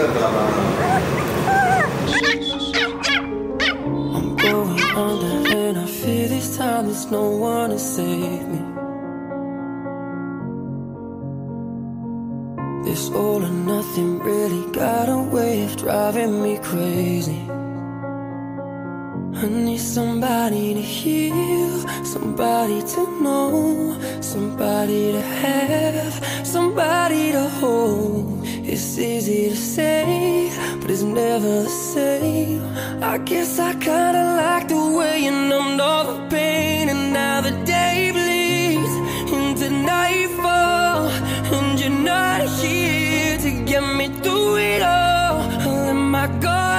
I'm going under and I fear this time there's no one to save me. This all or nothing really got a way of driving me crazy. I need somebody to heal, somebody to know, somebody to have, somebody to hold. It's easy to say, but it's never the same. I guess I kinda like the way you numbed all the pain. And now the day bleeds into nightfall, and you're not here to get me through it all. I let my guard